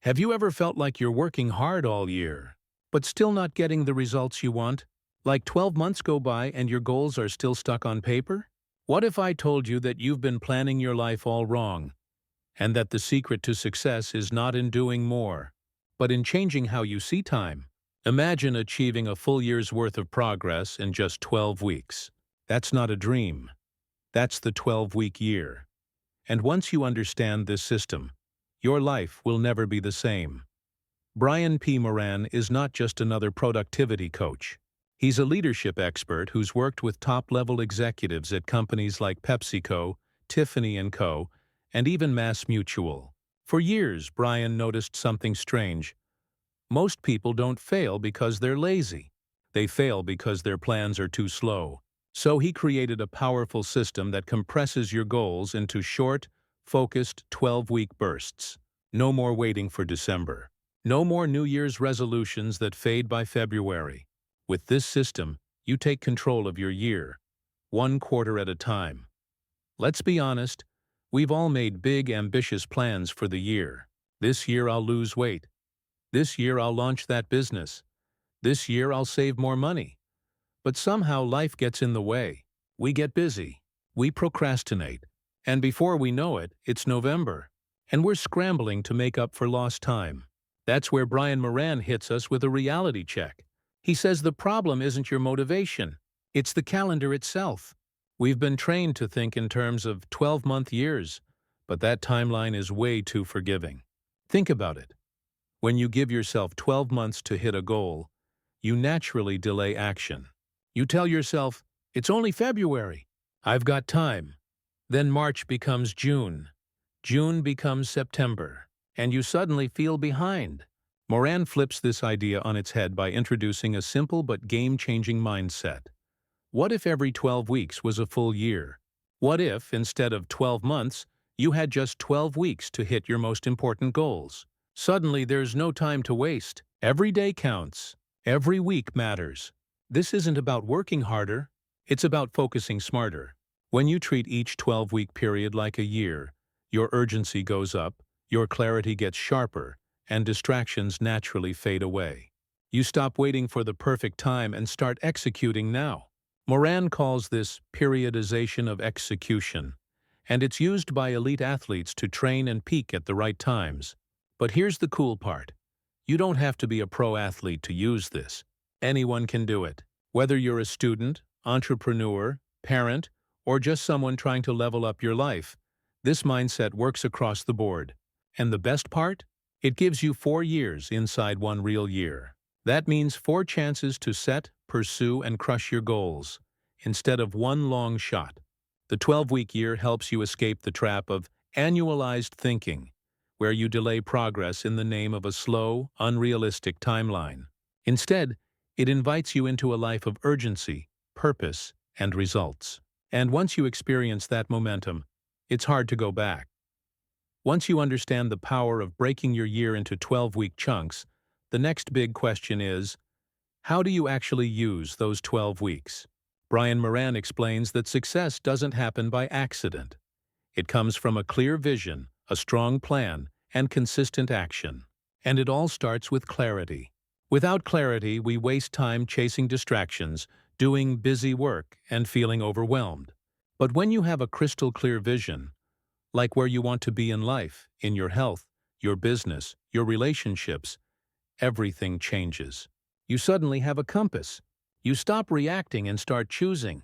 Have you ever felt like you're working hard all year, but still not getting the results you want? Like 12 months go by and your goals are still stuck on paper? What if I told you that you've been planning your life all wrong, and that the secret to success is not in doing more, but in changing how you see time? Imagine achieving a full year's worth of progress in just 12 weeks. That's not a dream. That's the 12-week year. And once you understand this system, your life will never be the same. Brian P. Moran is not just another productivity coach. He's a leadership expert who's worked with top-level executives at companies like PepsiCo, Tiffany & Co., and even MassMutual. For years, Brian noticed something strange. Most people don't fail because they're lazy. They fail because their plans are too slow. So he created a powerful system that compresses your goals into short, focused 12-week bursts. No more waiting for December. No more New Year's resolutions that fade by February. With this system, you take control of your year, one quarter at a time. Let's be honest, we've all made big, ambitious plans for the year. This year I'll lose weight. This year I'll launch that business. This year I'll save more money. But somehow life gets in the way. We get busy. We procrastinate. And before we know it, it's November. And we're scrambling to make up for lost time. That's where Brian Moran hits us with a reality check. He says the problem isn't your motivation. It's the calendar itself. We've been trained to think in terms of 12-month years, but that timeline is way too forgiving. Think about it. When you give yourself 12 months to hit a goal, you naturally delay action. You tell yourself, it's only February. I've got time. Then March becomes June. June becomes September. And you suddenly feel behind. Moran flips this idea on its head by introducing a simple but game-changing mindset. What if every 12 weeks was a full year? What if, instead of 12 months, you had just 12 weeks to hit your most important goals? Suddenly, there's no time to waste. Every day counts. Every week matters. This isn't about working harder. It's about focusing smarter. When you treat each 12-week period like a year, your urgency goes up, your clarity gets sharper, and distractions naturally fade away. You stop waiting for the perfect time and start executing now. Moran calls this periodization of execution, and it's used by elite athletes to train and peak at the right times. But here's the cool part. You don't have to be a pro athlete to use this. Anyone can do it. Whether you're a student, entrepreneur, parent, or just someone trying to level up your life, this mindset works across the board. And the best part? It gives you 4 years inside one real year. That means 4 chances to set, pursue, and crush your goals, instead of one long shot. The 12-week year helps you escape the trap of annualized thinking, where you delay progress in the name of a slow, unrealistic timeline. Instead, it invites you into a life of urgency, purpose, and results. And once you experience that momentum, it's hard to go back. Once you understand the power of breaking your year into 12-week chunks, the next big question is, how do you actually use those 12 weeks? Brian Moran explains that success doesn't happen by accident. It comes from a clear vision, a strong plan, and consistent action. And it all starts with clarity. Without clarity, we waste time chasing distractions, doing busy work, and feeling overwhelmed. But when you have a crystal clear vision, like where you want to be in life, in your health, your business, your relationships, everything changes. You suddenly have a compass. You stop reacting and start choosing.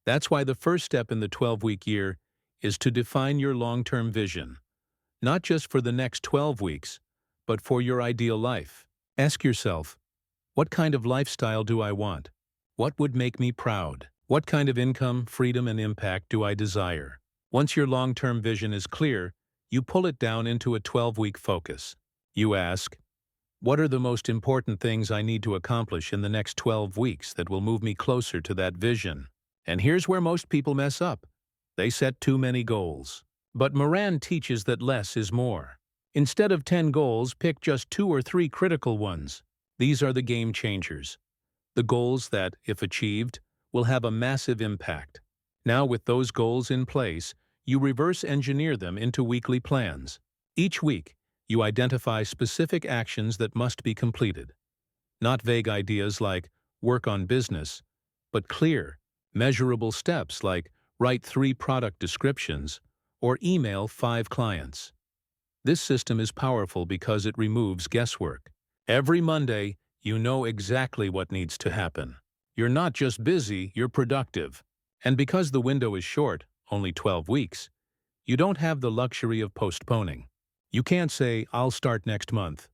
That's why the first step in the 12-week year is to define your long-term vision. Not just for the next 12 weeks, but for your ideal life. Ask yourself, what kind of lifestyle do I want? What would make me proud? What kind of income, freedom, and impact do I desire? Once your long-term vision is clear, you pull it down into a 12-week focus. You ask, what are the most important things I need to accomplish in the next 12 weeks that will move me closer to that vision? And here's where most people mess up. They set too many goals. But Moran teaches that less is more. Instead of 10 goals, pick just 2 or 3 critical ones. These are the game changers. The goals that, if achieved, will have a massive impact. Now, with those goals in place, you reverse engineer them into weekly plans. Each week, You identify specific actions that must be completed. Not vague ideas like work on business, but clear, measurable steps like write 3 product descriptions or email 5 clients. This system is powerful because it removes guesswork. Every Monday, you know exactly what needs to happen. You're not just busy, you're productive. And because the window is short, only 12 weeks, you don't have the luxury of postponing. You can't say, I'll start next month.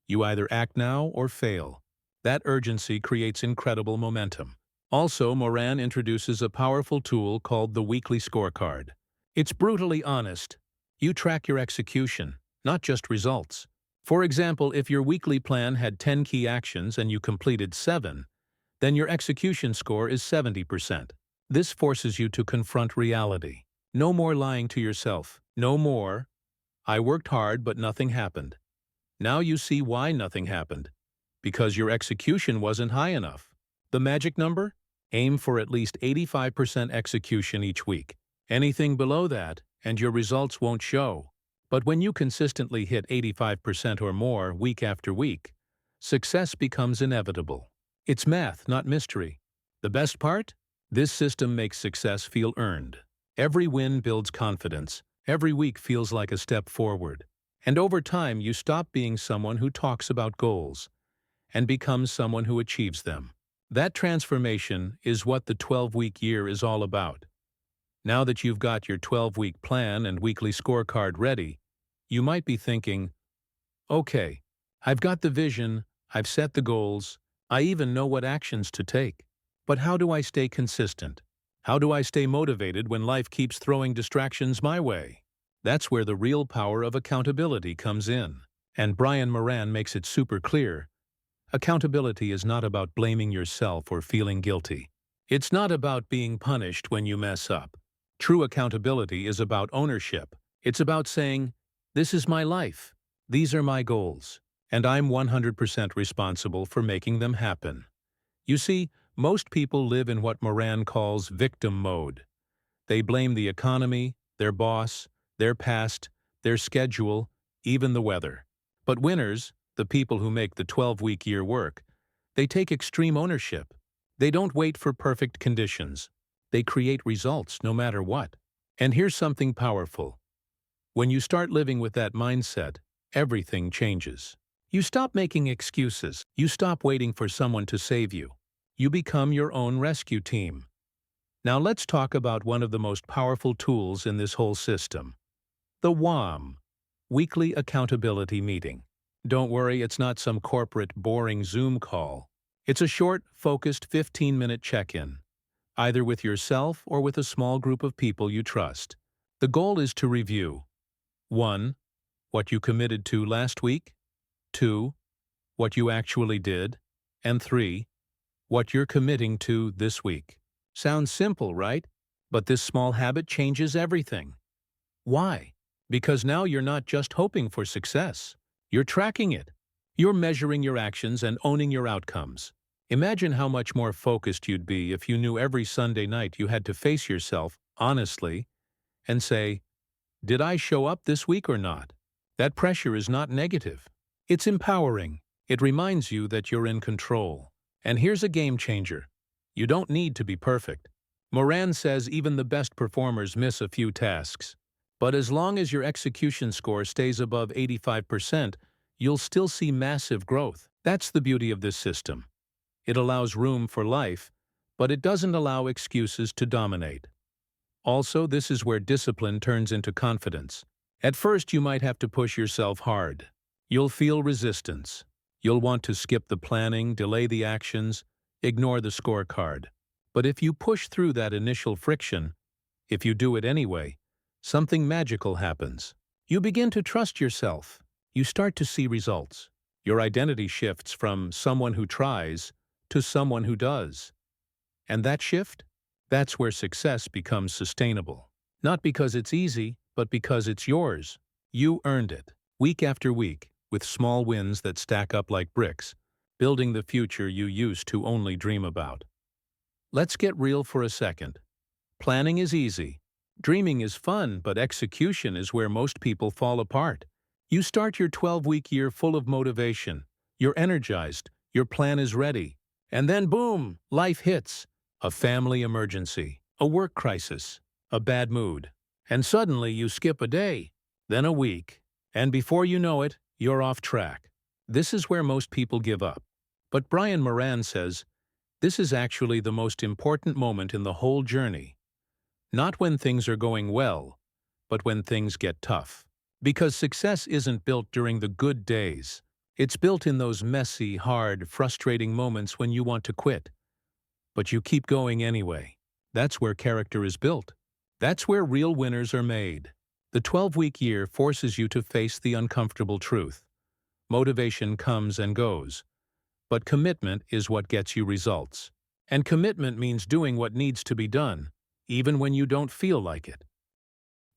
You either act now or fail. That urgency creates incredible momentum. Also, Moran introduces a powerful tool called the weekly scorecard. It's brutally honest. You track your execution, not just results. For example, if your weekly plan had 10 key actions and you completed 7, then your execution score is 70%. This forces you to confront reality. No more lying to yourself. No more, I worked hard but nothing happened. Now you see why nothing happened. Because your execution wasn't high enough. The magic number? Aim for at least 85% execution each week. Anything below that, and your results won't show. But when you consistently hit 85% or more week after week, success becomes inevitable. It's math, not mystery. The best part? This system makes success feel earned. Every win builds confidence. Every week feels like a step forward. And over time, you stop being someone who talks about goals and becomes someone who achieves them. That transformation is what the 12-week year is all about. Now that you've got your 12-week plan and weekly scorecard ready, you might be thinking, okay, I've got the vision, I've set the goals, I even know what actions to take. But how do I stay consistent? How do I stay motivated when life keeps throwing distractions my way? That's where the real power of accountability comes in. And Brian Moran makes it super clear. Accountability is not about blaming yourself or feeling guilty. It's not about being punished when you mess up. True accountability is about ownership. It's about saying, this is my life, these are my goals, and I'm 100% responsible for making them happen. You see, most people live in what Moran calls victim mode. They blame the economy, their boss, their past, their schedule, even the weather. But winners, the people who make the 12-week year work, they take extreme ownership. They don't wait for perfect conditions. They create results no matter what. And here's something powerful. When you start living with that mindset, everything changes. You stop making excuses. You stop waiting for someone to save you. You become your own rescue team. Now let's talk about one of the most powerful tools in this whole system. The WAM, Weekly Accountability Meeting. Don't worry, it's not some corporate, boring Zoom call. It's a short, focused 15-minute check-in, either with yourself or with a small group of people you trust. The goal is to review 1. What you committed to last week, 2. What you actually did, and 3. What you're committing to this week. Sounds simple, right? But this small habit changes everything. Why? Because now you're not just hoping for success. You're tracking it. You're measuring your actions and owning your outcomes. Imagine how much more focused you'd be if you knew every Sunday night you had to face yourself honestly and say, did I show up this week or not? That pressure is not negative. It's empowering. It reminds you that you're in control. And here's a game changer. You don't need to be perfect. Moran says even the best performers miss a few tasks. But as long as your execution score stays above 85%, you'll still see massive growth. That's the beauty of this system. It allows room for life, but it doesn't allow excuses to dominate. Also, this is where discipline turns into confidence. At first, you might have to push yourself hard. You'll feel resistance. You'll want to skip the planning, delay the actions, ignore the scorecard. But if you push through that initial friction, if you do it anyway, something magical happens. You begin to trust yourself. You start to see results. Your identity shifts from someone who tries to someone who does. And that shift? That's where success becomes sustainable. Not because it's easy, but because it's yours. You earned it, week after week, with small wins that stack up like bricks, building the future you used to only dream about. Let's get real for a second. Planning is easy. Dreaming is fun, but execution is where most people fall apart. You start your 12-week year full of motivation. You're energized, your plan is ready. And then boom, life hits. A family emergency, a work crisis, a bad mood. And suddenly you skip a day, then a week. And before you know it, you're off track. This is where most people give up. But Brian Moran says, this is actually the most important moment in the whole journey. Not when things are going well, but when things get tough. Because success isn't built during the good days. It's built in those messy, hard, frustrating moments when you want to quit. But you keep going anyway. That's where character is built. That's where real winners are made. The 12-week year forces you to face the uncomfortable truth. Motivation comes and goes. But commitment is what gets you results. And commitment means doing what needs to be done, even when you don't feel like it.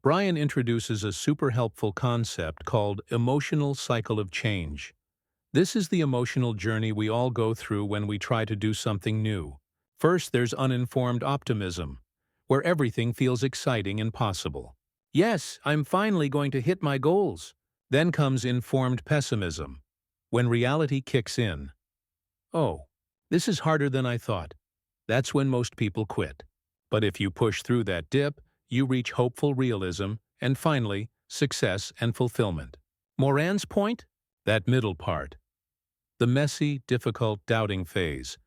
Brian introduces a super helpful concept called emotional cycle of change. This is the emotional journey we all go through when we try to do something new. First, there's uninformed optimism, where everything feels exciting and possible. Yes, I'm finally going to hit my goals. Then comes informed pessimism, when reality kicks in. Oh, this is harder than I thought. That's when most people quit. But if you push through that dip, you reach hopeful realism, and finally, success and fulfillment. Moran's point? That middle part. The messy, difficult, doubting phase.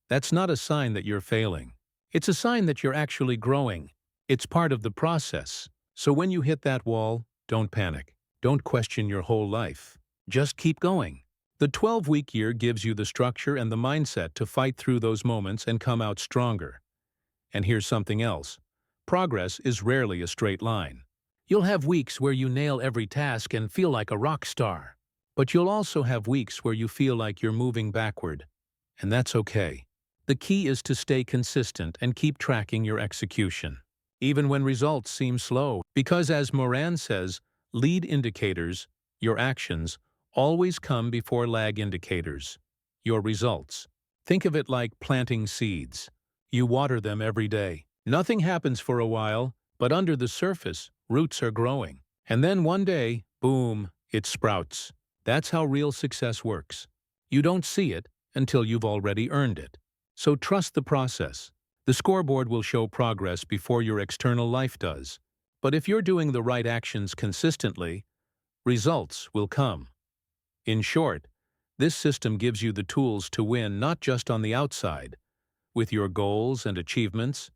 That's not a sign that you're failing. It's a sign that you're actually growing. It's part of the process. So when you hit that wall, don't panic. Don't question your whole life. Just keep going. The 12-week year gives you the structure and the mindset to fight through those moments and come out stronger. And here's something else. Progress is rarely a straight line. You'll have weeks where you nail every task and feel like a rock star. But you'll also have weeks where you feel like you're moving backward. And that's okay. The key is to stay consistent and keep tracking your execution, even when results seem slow. Because as Moran says, lead indicators, your actions, always come before lag indicators, your results. Think of it like planting seeds. You water them every day. Nothing happens for a while, but under the surface, roots are growing. And then one day, boom, it sprouts. That's how real success works. You don't see it until you've already earned it. So trust the process. The scoreboard will show progress before your external life does. But if you're doing the right actions consistently, results will come. In short, this system gives you the tools to win not just on the outside, with your goals and achievements,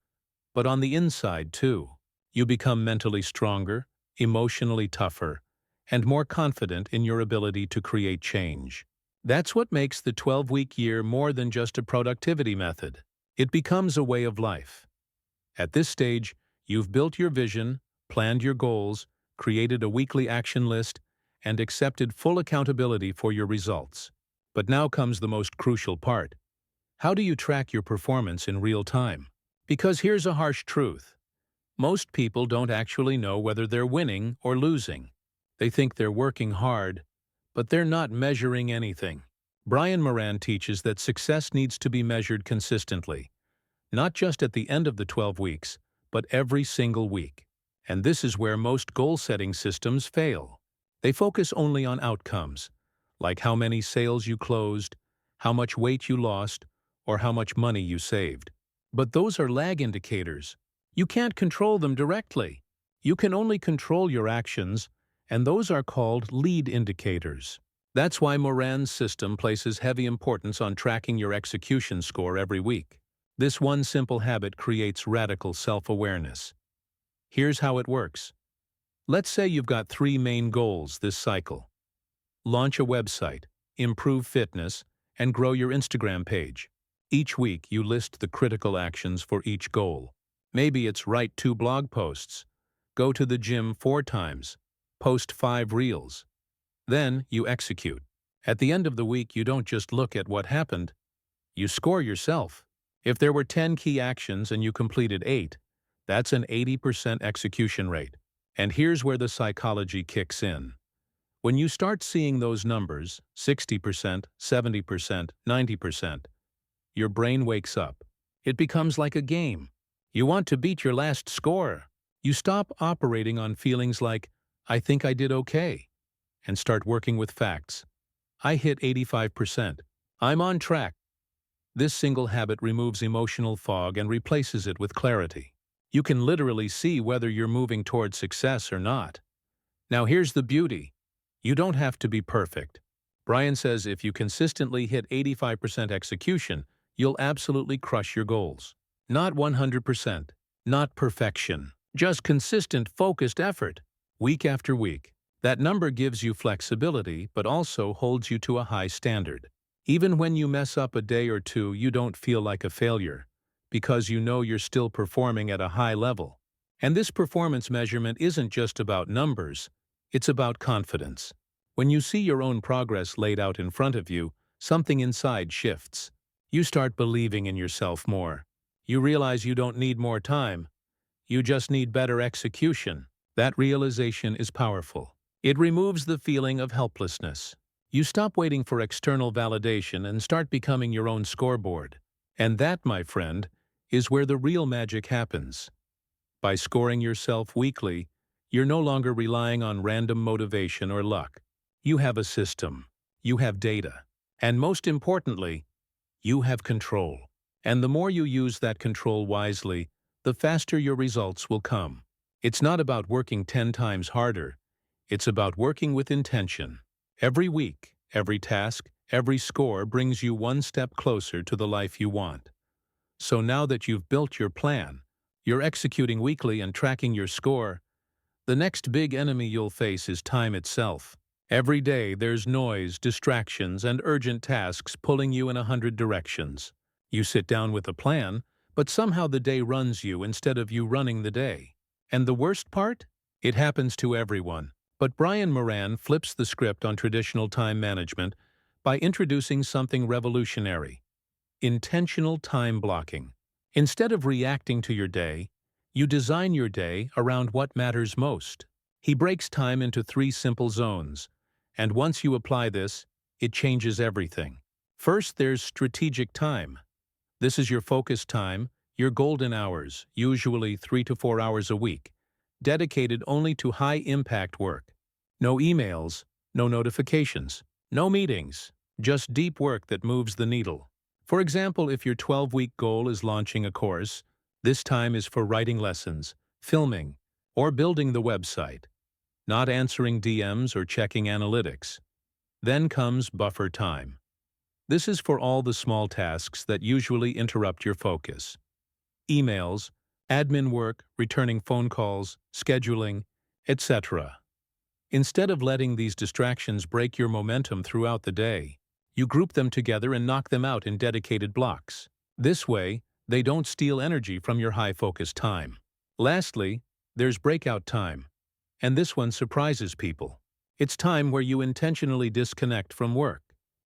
but on the inside too. You become mentally stronger, emotionally tougher, and more confident in your ability to create change. That's what makes the 12-week year more than just a productivity method. It becomes a way of life. At this stage, you've built your vision, planned your goals, created a weekly action list, and accepted full accountability for your results. But now comes the most crucial part. How do you track your performance in real time? Because here's a harsh truth. Most people don't actually know whether they're winning or losing. They think they're working hard, but they're not measuring anything. Brian Moran teaches that success needs to be measured consistently, not just at the end of the 12 weeks, but every single week. And this is where most goal-setting systems fail. They focus only on outcomes, like how many sales you closed, how much weight you lost, or how much money you saved. But those are lag indicators. You can't control them directly. You can only control your actions, and those are called lead indicators. That's why Moran's system places heavy importance on tracking your execution score every week. This one simple habit creates radical self-awareness. Here's how it works. Let's say you've got 3 main goals this cycle. Launch a website, improve fitness, and grow your Instagram page. Each week, you list the critical actions for each goal. Maybe it's write 2 blog posts, go to the gym 4 times, post 5 reels. Then you execute. At the end of the week, you don't just look at what happened, you score yourself. If there were 10 key actions and you completed 8, that's an 80% execution rate. And here's where the psychology kicks in. When you start seeing those numbers, 60%, 70%, 90%, your brain wakes up. It becomes like a game. You want to beat your last score. You stop operating on feelings like, I think I did okay. and start working with facts. I hit 85%. I'm on track. This single habit removes emotional fog and replaces it with clarity. You can literally see whether you're moving toward success or not. Now here's the beauty. You don't have to be perfect. Brian says if you consistently hit 85% execution, you'll absolutely crush your goals. Not 100%, not perfection, just consistent, focused effort, week after week. That number gives you flexibility, but also holds you to a high standard. Even when you mess up a day or two, you don't feel like a failure, because you know you're still performing at a high level. And this performance measurement isn't just about numbers, it's about confidence. When you see your own progress laid out in front of you, something inside shifts. You start believing in yourself more. You realize you don't need more time. You just need better execution. That realization is powerful. It removes the feeling of helplessness. You stop waiting for external validation and start becoming your own scoreboard. And that, my friend, is where the real magic happens. By scoring yourself weekly, you're no longer relying on random motivation or luck. You have a system. You have data. And most importantly, you have control. And the more you use that control wisely, the faster your results will come. It's not about working 10 times harder. It's about working with intention. Every week, every task, every score brings you one step closer to the life you want. So now that you've built your plan, you're executing weekly and tracking your score, the next big enemy you'll face is time itself. Every day there's noise, distractions, and urgent tasks pulling you in 100 directions. You sit down with a plan, but somehow the day runs you instead of you running the day. And the worst part? It happens to everyone. But Brian Moran flips the script on traditional time management by introducing something revolutionary: intentional time blocking. Instead of reacting to your day, you design your day around what matters most. He breaks time into 3 simple zones, and once you apply this, it changes everything. First, there's strategic time. This is your focus time, your golden hours, usually 3 to 4 hours a week, dedicated only to high-impact work. No emails, no notifications, no meetings, just deep work that moves the needle. For example, if your 12-week goal is launching a course, this time is for writing lessons, filming, or building the website, not answering DMs or checking analytics. Then comes buffer time. This is for all the small tasks that usually interrupt your focus. Emails, admin work, returning phone calls, scheduling, etc. Instead of letting these distractions break your momentum throughout the day, you group them together and knock them out in dedicated blocks. This way, they don't steal energy from your high-focus time. Lastly, there's breakout time. And this one surprises people. It's time where you intentionally disconnect from work.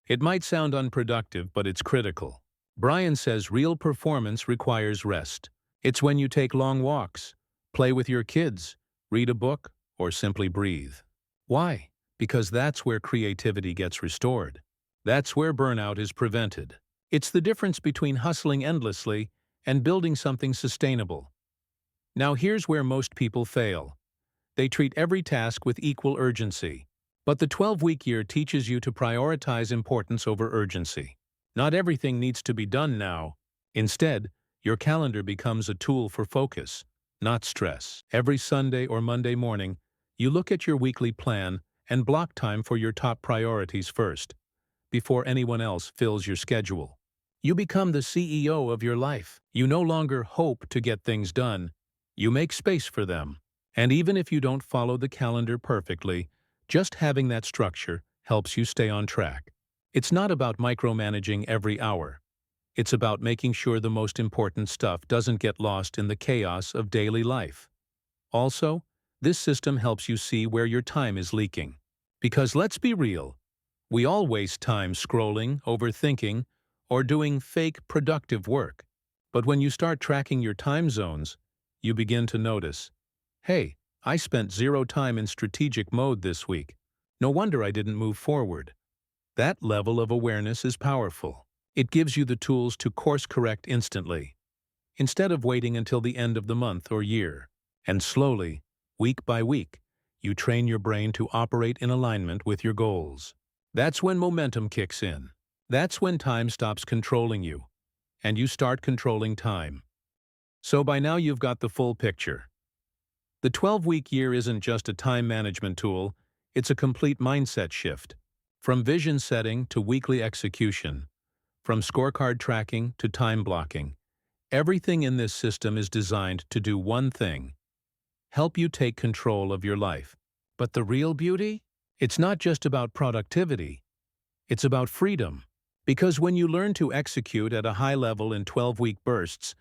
It might sound unproductive, but it's critical. Brian says real performance requires rest. It's when you take long walks, play with your kids, read a book, or simply breathe. Why? Because that's where creativity gets restored. That's where burnout is prevented. It's the difference between hustling endlessly and building something sustainable. Now here's where most people fail. They treat every task with equal urgency. But the 12-week year teaches you to prioritize importance over urgency. Not everything needs to be done now. Instead, your calendar becomes a tool for focus, not stress. Every Sunday or Monday morning, you look at your weekly plan and block time for your top priorities first, before anyone else fills your schedule. You become the CEO of your life. You no longer hope to get things done. You make space for them. And even if you don't follow the calendar perfectly, just having that structure helps you stay on track. It's not about micromanaging every hour. It's about making sure the most important stuff doesn't get lost in the chaos of daily life. Also, this system helps you see where your time is leaking. Because let's be real, we all waste time scrolling, overthinking, or doing fake productive work. But when you start tracking your time zones, you begin to notice, hey, I spent 0 time in strategic mode this week. No wonder I didn't move forward. That level of awareness is powerful. It gives you the tools to course correct instantly, instead of waiting until the end of the month or year. And slowly, week by week, You train your brain to operate in alignment with your goals. That's when momentum kicks in. That's when time stops controlling you, and you start controlling time. So by now you've got the full picture. The 12-week year isn't just a time management tool, it's a complete mindset shift. From vision setting to weekly execution, from scorecard tracking to time blocking, everything in this system is designed to do one thing: help you take control of your life. But the real beauty? It's not just about productivity, it's about freedom. Because when you learn to execute at a high level in 12-week bursts,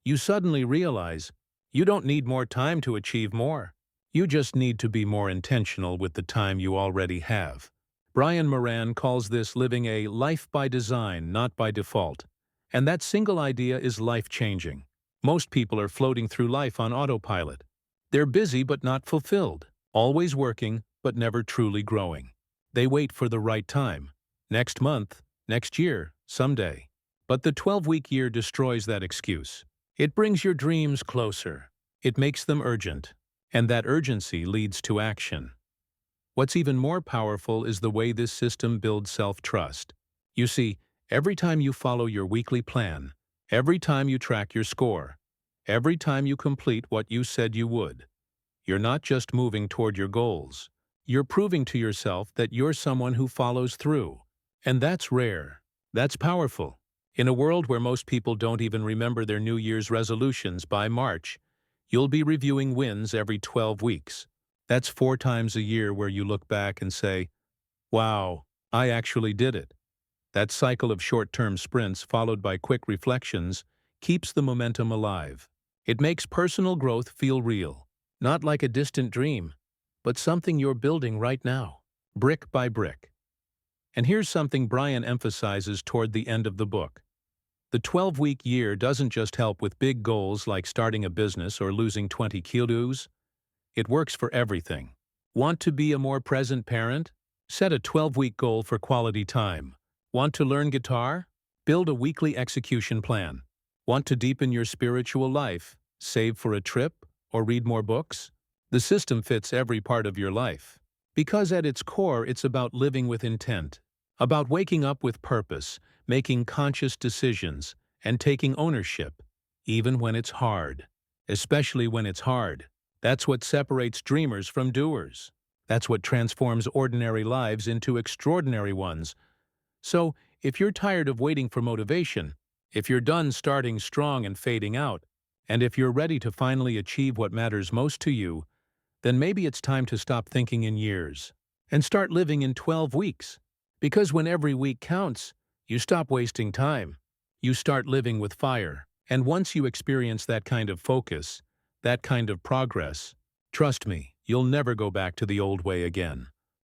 you suddenly realize you don't need more time to achieve more. You just need to be more intentional with the time you already have. Moran calls this living a life by design, not by default. And that single idea is life-changing. Most people are floating through life on autopilot. They're busy but not fulfilled, always working but never truly growing. They wait for the right time. Next month, next year, someday. But the 12-week year destroys that excuse. It brings your dreams closer. It makes them urgent. And that urgency leads to action. What's even more powerful is the way this system builds self-trust. You see, every time you follow your weekly plan, every time you track your score, every time you complete what you said you would, you're not just moving toward your goals. You're proving to yourself that you're someone who follows through. And that's rare. That's powerful. In a world where most people don't even remember their New Year's resolutions by March, you'll be reviewing wins every 12 weeks. That's 4 times a year where you look back and say, "Wow, I actually did it." That cycle of short-term sprints followed by quick reflections keeps the momentum alive. It makes personal growth feel real, not like a distant dream, but something you're building right now, brick by brick. And here's something Brian emphasizes toward the end of the book. The 12-week year doesn't just help with big goals like starting a business or losing 20 kilos. It works for everything. Want to be a more present parent? Set a 12-week goal for quality time. Want to learn guitar? Build a weekly execution plan. Want to deepen your spiritual life? Save for a trip or read more books? The system fits every part of your life. Because at its core, it's about living with intent, about waking up with purpose, making conscious decisions, and taking ownership, even when it's hard. Especially when it's hard. That's what separates dreamers from doers. That's what transforms ordinary lives into extraordinary ones. So, if you're tired of waiting for motivation, if you're done starting strong and fading out, and if you're ready to finally achieve what matters most to you, then maybe it's time to stop thinking in years and start living in 12 weeks. Because when every week counts, you stop wasting time. You start living with fire. And once you experience that kind of focus, that kind of progress, trust me, you'll never go back to the old way again.